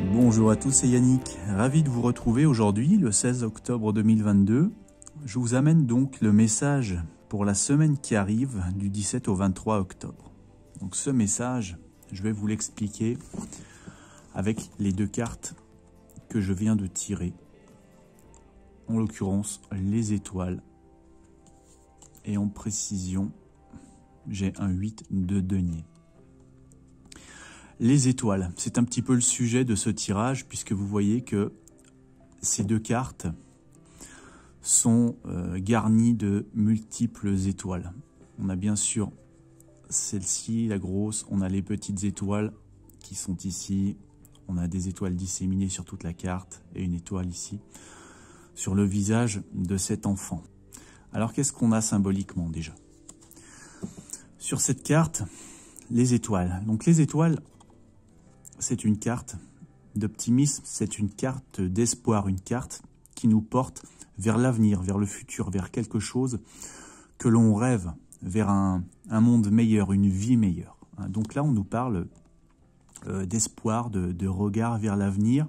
Bonjour à tous, c'est Yannick. Ravi de vous retrouver aujourd'hui, le 16 octobre 2022. Je vous amène donc le message pour la semaine qui arrive du 17 au 23 octobre. Donc ce message, je vais vous l'expliquer avec les deux cartes que je viens de tirer. En l'occurrence, les étoiles. Et en précision, j'ai un 8 de denier. Les étoiles, c'est un petit peu le sujet de ce tirage puisque vous voyez que ces deux cartes sont garnies de multiples étoiles. On a bien sûr celle-ci, la grosse, on a les petites étoiles qui sont ici, on a des étoiles disséminées sur toute la carte et une étoile ici sur le visage de cet enfant. Alors qu'est-ce qu'on a symboliquement déjà? Sur cette carte, les étoiles. Donc les étoiles, c'est une carte d'optimisme, c'est une carte d'espoir, une carte qui nous porte vers l'avenir, vers le futur, vers quelque chose que l'on rêve, vers un monde meilleur, une vie meilleure. Donc là, on nous parle d'espoir, de regard vers l'avenir.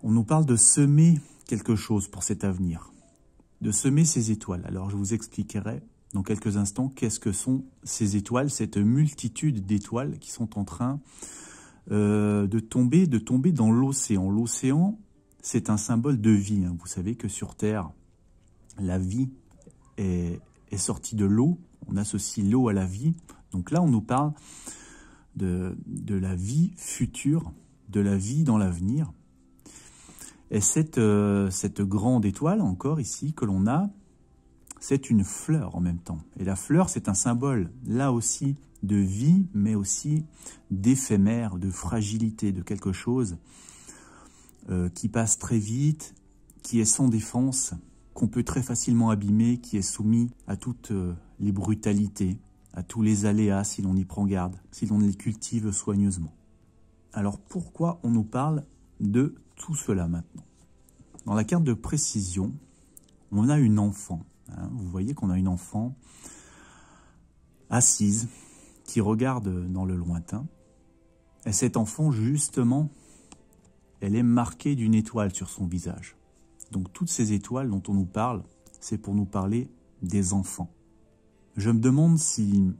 On nous parle de semer quelque chose pour cet avenir, de semer ces étoiles. Alors, je vous expliquerai dans quelques instants qu'est-ce que sont ces étoiles, cette multitude d'étoiles qui sont en train de tomber dans l'océan. L'océan, c'est un symbole de vie. Vous savez que sur Terre, la vie est sortie de l'eau. On associe l'eau à la vie. Donc là, on nous parle de la vie future, de la vie dans l'avenir. Et cette grande étoile, encore ici, que l'on a, c'est une fleur en même temps. Et la fleur, c'est un symbole, là aussi, de vie, mais aussi d'éphémère, de fragilité, de quelque chose qui passe très vite, qui est sans défense, qu'on peut très facilement abîmer, qui est soumis à toutes les brutalités, à tous les aléas si l'on y prend garde, si l'on les cultive soigneusement. Alors pourquoi on nous parle de tout cela maintenant? Dans la carte de précision, on a une enfant. Vous voyez qu'on a une enfant assise, qui regarde dans le lointain. Et cet enfant, justement, elle est marquée d'une étoile sur son visage. Donc toutes ces étoiles dont on nous parle, c'est pour nous parler des enfants. Je me demande si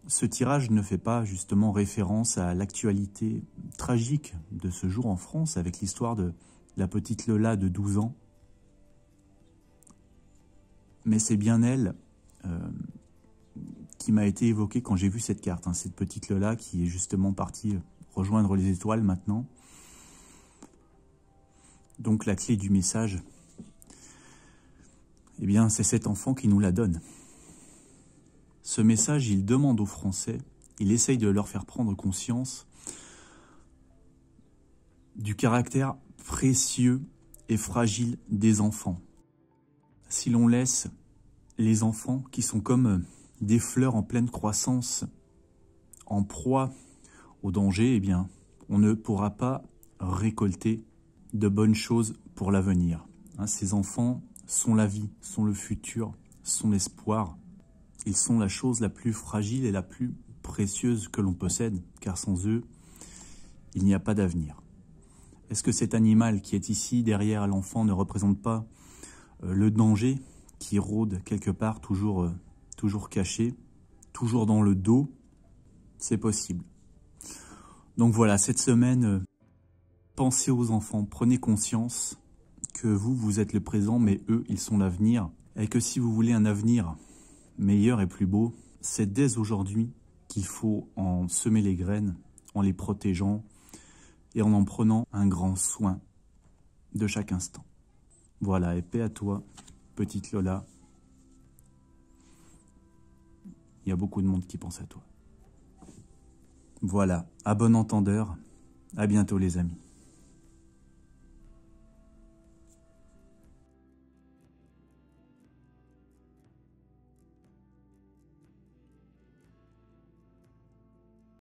ce tirage ne fait pas justement référence à l'actualité tragique de ce jour en France, avec l'histoire de la petite Lola de 12 ans. Mais c'est bien elle qui m'a été évoquée quand j'ai vu cette carte, cette petite Lola qui est justement partie rejoindre les étoiles maintenant. Donc la clé du message, eh bien c'est cet enfant qui nous la donne. Ce message, il demande aux Français, il essaye de leur faire prendre conscience du caractère précieux et fragile des enfants. Si l'on laisse les enfants qui sont comme des fleurs en pleine croissance, en proie au danger, eh bien, on ne pourra pas récolter de bonnes choses pour l'avenir. Ces enfants sont la vie, sont le futur, sont l'espoir. Ils sont la chose la plus fragile et la plus précieuse que l'on possède, car sans eux, il n'y a pas d'avenir. Est-ce que cet animal qui est ici derrière l'enfant ne représente pas le danger qui rôde quelque part, toujours caché, toujours dans le dos? C'est possible. Donc voilà, cette semaine, pensez aux enfants, prenez conscience que vous êtes le présent, mais eux, ils sont l'avenir. Et que si vous voulez un avenir meilleur et plus beau, c'est dès aujourd'hui qu'il faut en semer les graines, en les protégeant et en prenant un grand soin de chaque instant. Voilà, et paix à toi, petite Lola. Il y a beaucoup de monde qui pense à toi. Voilà, à bon entendeur, à bientôt les amis.